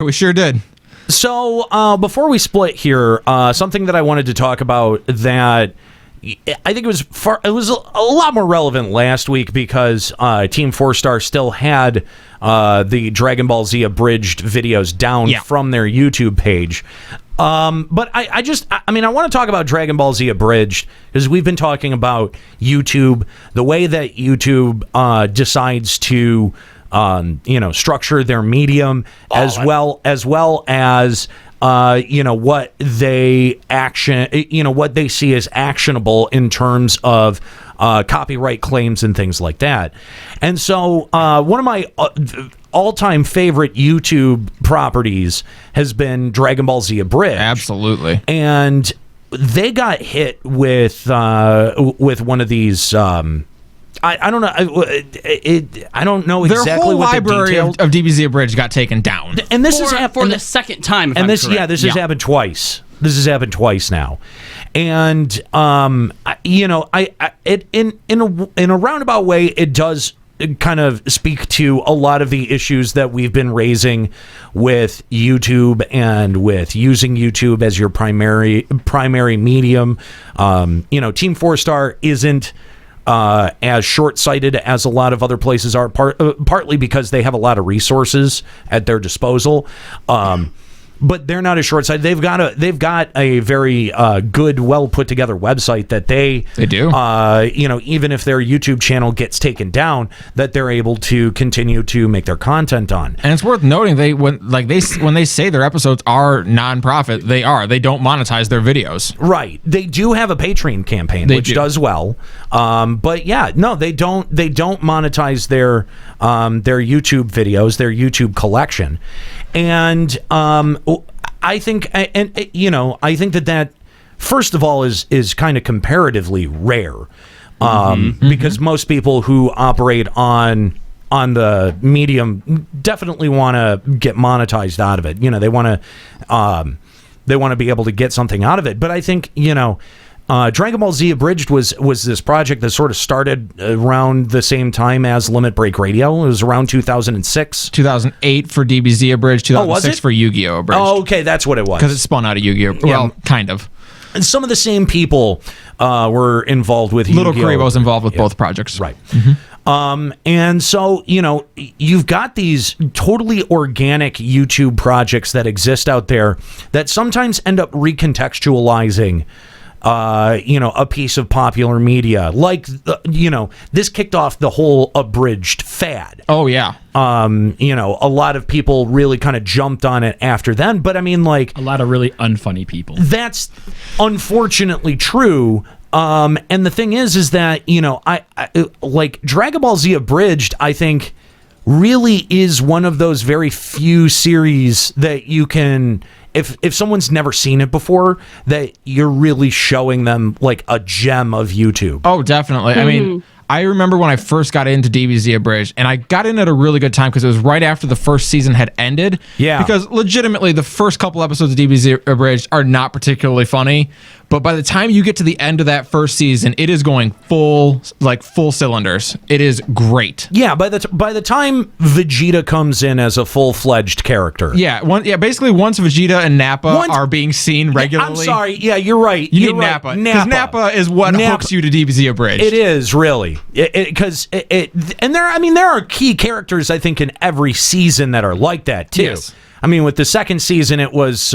We sure did. So before we split here, something that I wanted to talk about that I think it was a lot more relevant last week because Team 4-Star still had the Dragon Ball Z Abridged videos down from their YouTube page. But I want to talk about Dragon Ball Z Abridged because we've been talking about YouTube, the way that YouTube decides to structure their medium, as well as what they see as actionable in terms of copyright claims and things like that. And so one of my all-time favorite YouTube properties has been Dragon Ball Z Abridged. Absolutely. And they got hit with one of these. I don't know. I don't know exactly Their whole what library of DBZ Abridged got taken down, and this has happened for the second time. This has happened twice. This has happened twice now, and in a roundabout way, it does kind of speak to a lot of the issues that we've been raising with YouTube and with using YouTube as your primary medium. Team 4-Star isn't as short-sighted as a lot of other places are, partly because they have a lot of resources at their disposal. But they're not as short-sighted. They've got a very good, well put together website that they do. Even if their YouTube channel gets taken down, that they're able to continue to make their content on. And it's worth noting when they say their episodes are non-profit, they don't monetize their videos. Right. They do have a Patreon campaign, which does well. But yeah, no, they don't monetize their YouTube videos, their YouTube collection. And I think that first of all is kind of comparatively rare, because most people who operate on the medium definitely want to get monetized out of it. They want to be able to get something out of it. But I think Dragon Ball Z Abridged was this project that sort of started around the same time as Limit Break Radio. It was around 2006. 2008 for DBZ Abridged, 2006 for Yu-Gi-Oh! Abridged. Oh, okay, that's what it was. Because it spun out of Yu-Gi-Oh! Well, kind of. And some of the same people were involved with Little Yu-Gi-Oh! Karibo's involved with both projects. Right. And so, you've got these totally organic YouTube projects that exist out there that sometimes end up recontextualizing a piece of popular media, like this kicked off the whole Abridged fad. Oh yeah. A lot of people really kind of jumped on it after then, but I mean, like, a lot of really unfunny people. That's unfortunately true. And the thing is that I like Dragon Ball Z Abridged, I think, really is one of those very few series that you can, if someone's never seen it before, that you're really showing them like a gem of YouTube. Oh, definitely. I mean, I remember when I first got into DBZ Abridged, and I got in at a really good time because it was right after the first season had ended. Yeah. Because legitimately, the first couple episodes of DBZ Abridged are not particularly funny, but by the time you get to the end of that first season, it is going full cylinders. It is great. Yeah, by the time Vegeta comes in as a full-fledged character. Yeah, basically once Vegeta and Nappa are being seen regularly. I'm sorry. Yeah, you're right. You need Nappa. Because Nappa is what hooks you to DBZ Abridged. It is, really. Because there are key characters, I think, in every season that are like that, too. Yes. I mean, with the second season, it was...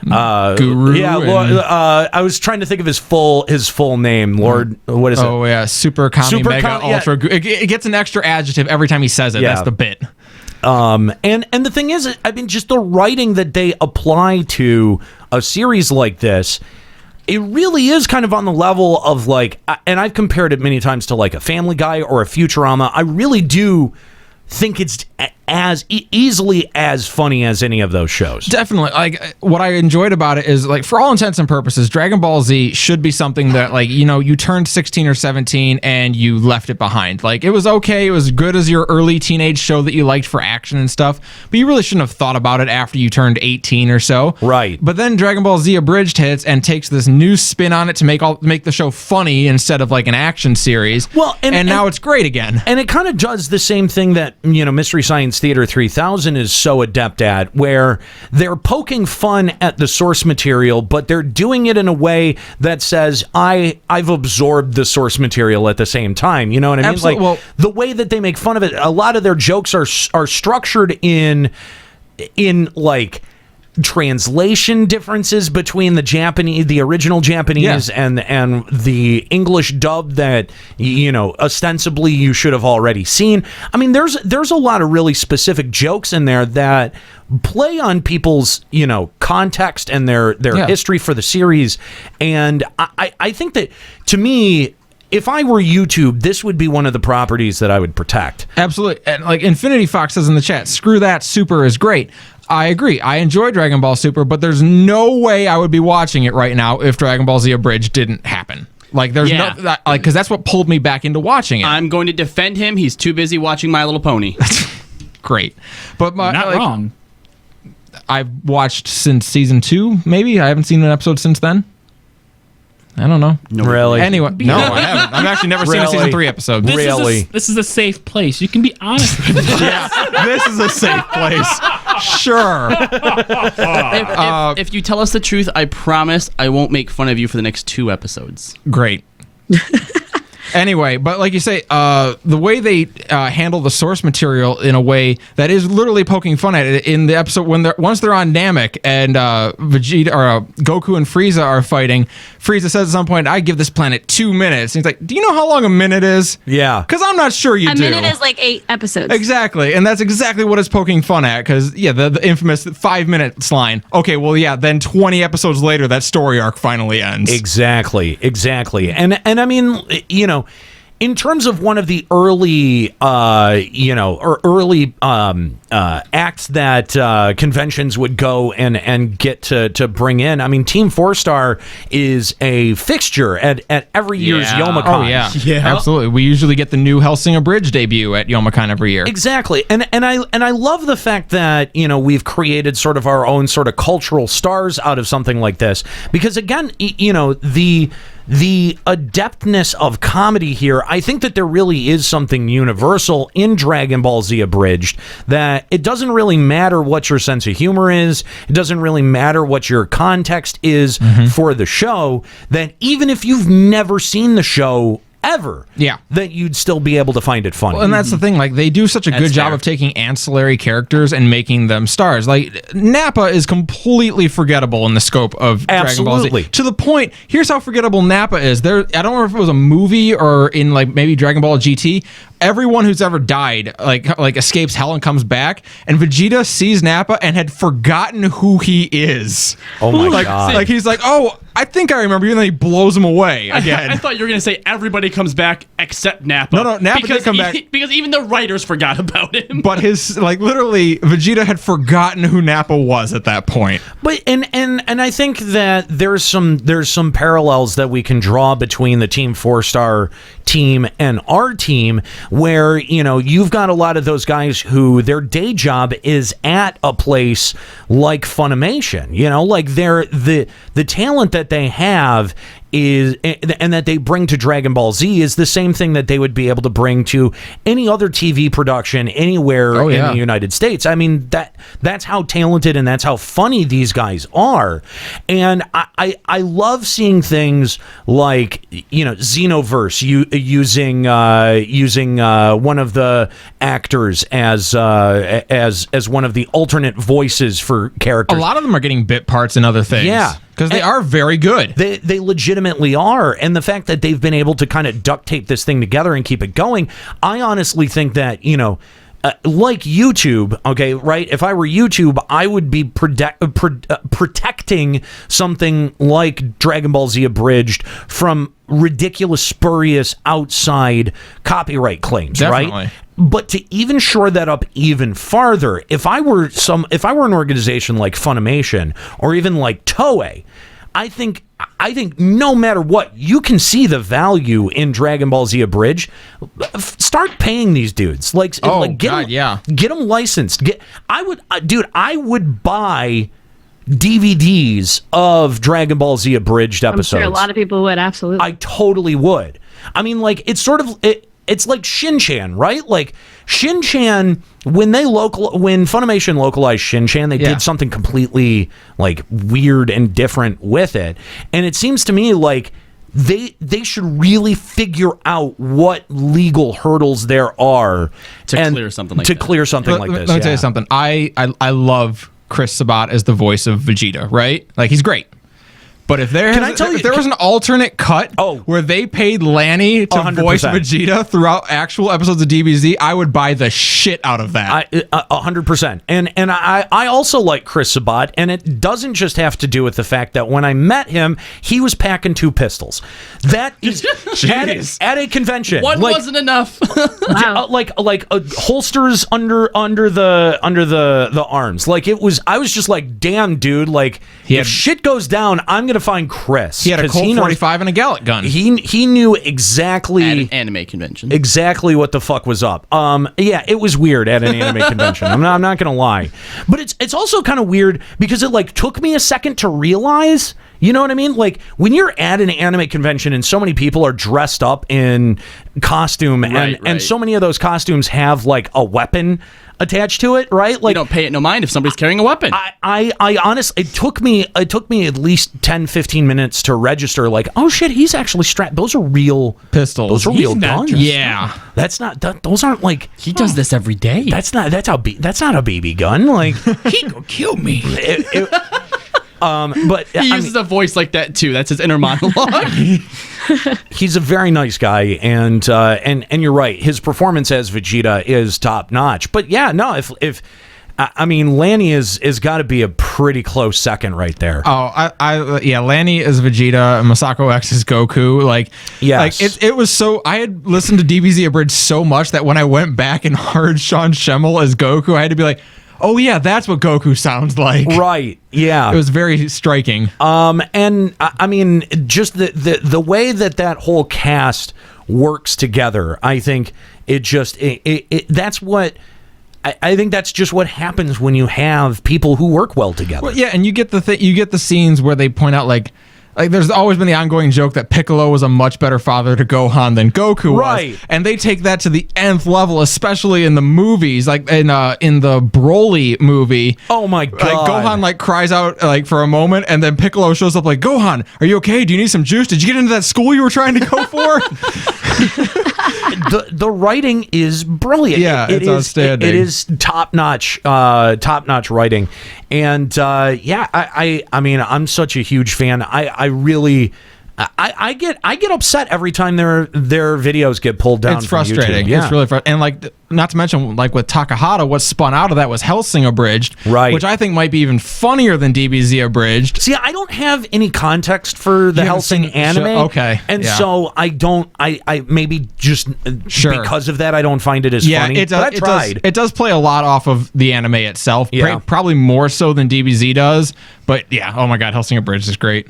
Guru. Yeah, I was trying to think of his full name. Lord, what is it? Oh yeah, Super Kami Mega Ultra. Yeah. It gets an extra adjective every time he says it. Yeah. That's the bit. And the thing is, I mean, just the writing that they apply to a series like this, it really is kind of on the level of like, and I've compared it many times to like a Family Guy or a Futurama. I really do think it's as easily as funny as any of those shows. Definitely. Like, what I enjoyed about it is, like, for all intents and purposes, Dragon Ball Z should be something that, like, you turned 16 or 17 and you left it behind. Like, it was okay. It was good as your early teenage show that you liked for action and stuff, but you really shouldn't have thought about it after you turned 18 or so. Right. But then Dragon Ball Z Abridged hits and takes this new spin on it to make the show funny instead of like an action series. Well, and now it's great again. And it kind of does the same thing that, Mystery Science Theater 3000 is so adept at, where they're poking fun at the source material, but they're doing it in a way that says, I've absorbed the source material at the same time. You know what I mean? Absolutely. Like, the way that they make fun of it, a lot of their jokes are structured in like translation differences between the original Japanese and the English dub that, you know, ostensibly you should have already seen. I mean, there's a lot of really specific jokes in there that play on people's, you know, context and their history for the series. And I think that, to me, if I were YouTube, this would be one of the properties that I would protect. Absolutely. And like Infinity Fox says in the chat, screw that, Super is great. I agree. I enjoy Dragon Ball Super, but there's no way I would be watching it right now if Dragon Ball Z Abridged didn't happen. Like, there's no, like, because that's what pulled me back into watching it. I'm going to defend him. He's too busy watching My Little Pony. Great. But Not wrong. I've watched since season 2, maybe. I haven't seen an episode since then. I don't know. No, really? Anyway, no, I haven't. I've actually never seen a season 3 episode. This is a safe place. You can be honest with me. Yeah, this is a safe place. Sure. If you tell us the truth, I promise I won't make fun of you for the next 2 episodes. Great. Anyway, but like you say, the way they handle the source material in a way that is literally poking fun at it in the episode once they're on Namek and Vegeta or Goku and Frieza are fighting. Frieza says at some point, "I give this planet 2 minutes." And he's like, "Do you know how long a minute is?" Yeah, because I'm not sure you do. A minute is like 8 episodes. Exactly, and that's exactly what it's poking fun at. Because the infamous 5 minutes line. Okay, well, yeah, then 20 episodes later, that story arc finally ends. Exactly, and I mean, you know, in terms of one of the early, acts that conventions would go and get to bring in. I mean, Team 4-Star is a fixture at every year's Youmacon. Oh yeah, absolutely. We usually get the new Hellsing Abridged debut at Youmacon every year. Exactly, and I love the fact that, you know, we've created sort of our own sort of cultural stars out of something like this, because again, you know, the adeptness of comedy here, I think that there really is something universal in Dragon Ball Z Abridged, that it doesn't really matter what your sense of humor is, it doesn't really matter what your context is for the show, that even if you've never seen the show ever, that you'd still be able to find it funny. Well, and that's the thing, like, they do such a good job of taking ancillary characters and making them stars. Like, Nappa is completely forgettable in the scope of Dragon Ball Z. To the point, here's how forgettable Nappa is. I don't remember if it was a movie or in, like, maybe Dragon Ball GT. Everyone who's ever died, like escapes hell and comes back, and Vegeta sees Nappa and had forgotten who he is. Oh my god! Like, he's like, "Oh, I think I remember you," and then he blows him away again. I thought you were gonna say everybody comes back except Nappa. No, Nappa did come back because even the writers forgot about him. But his, like, literally, Vegeta had forgotten who Nappa was at that point. But and I think that there's some parallels that we can draw between the Team 4-Star team and our team, where, you know, you've got a lot of those guys who their day job is at a place like Funimation, you know, like the talent that they have is, and that they bring to Dragon Ball Z, is the same thing that they would be able to bring to any other TV production anywhere in the United States. I mean, that's how talented and that's how funny these guys are. And I love seeing things like, you know, Xenoverse using one of the actors as one of the alternate voices for characters. A lot of them are getting bit parts and other things. Yeah. Because they are very good. They legitimately are. And the fact that they've been able to kind of duct tape this thing together and keep it going, I honestly think that, you know, like YouTube, okay, right? If I were YouTube, I would be protecting something like Dragon Ball Z Abridged from ridiculous, spurious, outside copyright claims, right? But to even shore that up even farther, if I were an organization like Funimation or even like Toei, I think no matter what, you can see the value in Dragon Ball Z Abridged. Start paying these dudes, get them licensed. I would buy DVDs of Dragon Ball Z Abridged episodes. I'm sure a lot of people would, absolutely. I totally would. I mean, like, it's sort of it's like Shin-Chan, right? Like Shin-Chan, when Funimation localized Shin-Chan, they did something completely like weird and different with it. And it seems to me like they should really figure out what legal hurdles there are to clear something like this. Let me tell you something. I love Chris Sabat as the voice of Vegeta, right? Like, he's great. But if there was an alternate cut where they paid Lanny to 100%. Voice Vegeta throughout actual episodes of DBZ, I would buy the shit out of that. 100%. And I also like Chris Sabat, and it doesn't just have to do with the fact that when I met him, he was packing 2 pistols. That is at a convention. One wasn't enough. Wow. Like holsters under the arms. Like I was just like, damn, dude. Like if shit goes down, I'm gonna find Chris. He had a Colt 45 and a Gallic gun. He knew exactly at an anime convention exactly what the fuck was up. Yeah, it was weird at an anime convention. I'm not gonna lie, but it's also kind of weird because it like took me a second to realize. You know what I mean? Like when you're at an anime convention and so many people are dressed up in costume and so many of those costumes have like a weapon attached to it, right? Like, you don't pay it no mind if somebody's carrying a weapon. I honestly, it took me at least 10-15 minutes to register like, oh shit, he's actually strapped. Those are real pistols. Those are real guns. Yeah. That's not those aren't like he does this every day. That's not a BB gun. Like he gonna kill me. But he uses a voice like that too. That's his inner monologue. He's a very nice guy, and you're right. His performance as Vegeta is top notch. But yeah, no, if I mean, Lanny is got to be a pretty close second right there. Oh, Lanny is Vegeta, Masako X is Goku. Like, yes. Like it was so. I had listened to DBZ Abridged so much that when I went back and heard Sean Schemmel as Goku, I had to be like, oh yeah, that's what Goku sounds like. Right. Yeah. It was very striking. And I mean, just the way that whole cast works together, I think that's what. I think that's just what happens when you have people who work well together. Well, yeah, and you get the scenes where they point out like there's always been the ongoing joke that Piccolo was a much better father to Gohan than Goku was. And they take that to the nth level, especially in the movies, like in the Broly movie. Oh my god. Like Gohan like cries out like for a moment and then Piccolo shows up like, Gohan, are you okay? Do you need some juice? Did you get into that school you were trying to go for? The writing is brilliant. Yeah, it's outstanding. It is top-notch writing. And I mean, I'm such a huge fan. I really get upset every time their videos get pulled down. It's frustrating. Yeah. It's really frustrating. And like, not to mention, like with Takahata, what spun out of that was Hellsing Abridged, right? Which I think might be even funnier than DBZ Abridged. See, I don't have any context for the Hellsing anime. Okay, and so I don't. I maybe just because of that, I don't find it as funny. It does. But I tried. It does play a lot off of the anime itself. Yeah. Probably more so than DBZ does. But yeah, oh my god, Hellsing Abridged is great.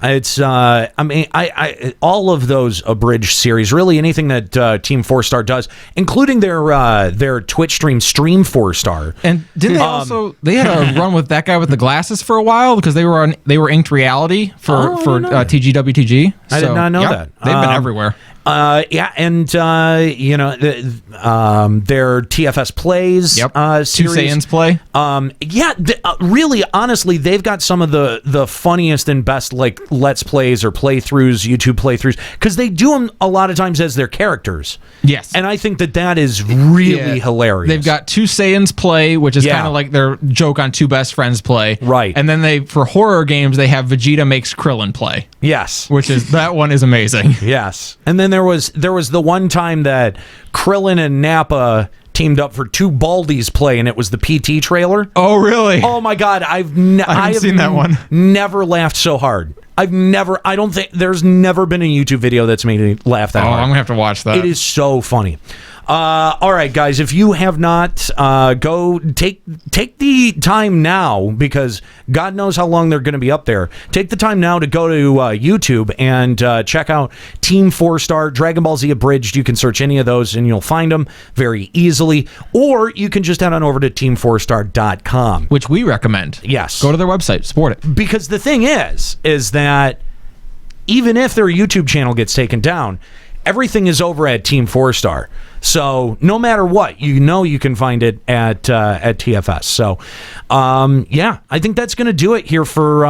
It's I mean I all of those Abridged series, really anything that Team 4-Star does, including their Twitch stream 4-Star. And didn't they had a run with that guy with the glasses for a while because they were Inked Reality for TGWTG. I did not know that. They've been everywhere. Yeah, and you know, their TFS Plays series. Two Saiyans play. Really, honestly, they've got some of the funniest and best like Let's Plays or playthroughs, YouTube playthroughs, because they do them a lot of times as their characters. Yes, and I think that is really hilarious. They've got Two Saiyans play, which is kind of like their joke on Two Best Friends play, right? And then for horror games they have Vegeta Makes Krillin play. Yes, that one is amazing. Yes, and then there was the one time that Krillin and Nappa teamed up for Two Baldies play, and it was the PT trailer. Oh, really? Oh my god, I haven't seen that one. Never laughed so hard. I don't think there's never been a YouTube video that's made me laugh that hard. I'm gonna have to watch that. It is so funny. All right, guys, if you have not, go take the time now, because God knows how long they're going to be up there. Take the time now to go to YouTube and check out Team 4-Star, Dragon Ball Z Abridged. You can search any of those and you'll find them very easily. Or you can just head on over to team4star.com. Which we recommend. Yes. Go to their website, support it. Because the thing is that even if their YouTube channel gets taken down, everything is over at Team 4-Star. So no matter what, you can find it at TFS. So I think that's going to do it here for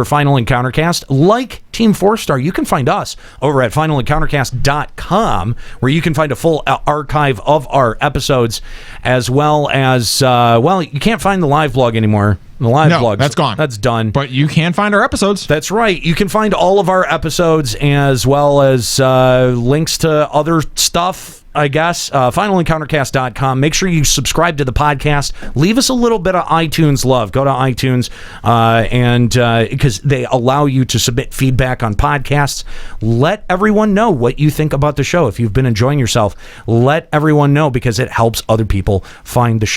Final Encountercast. Like Team 4-Star, you can find us over at finalencountercast.com, where you can find a full archive of our episodes, as well as you can't find the live blog anymore. The live blog, that's gone. That's done. But you can find our episodes. That's right. You can find all of our episodes, as well as links to other stuff, I guess. FinalEncounterCast.com. Make sure you subscribe to the podcast. Leave us a little bit of iTunes love. Go to iTunes, and because they allow you to submit feedback on podcasts. Let everyone know what you think about the show. If you've been enjoying yourself, let everyone know, because it helps other people find the show.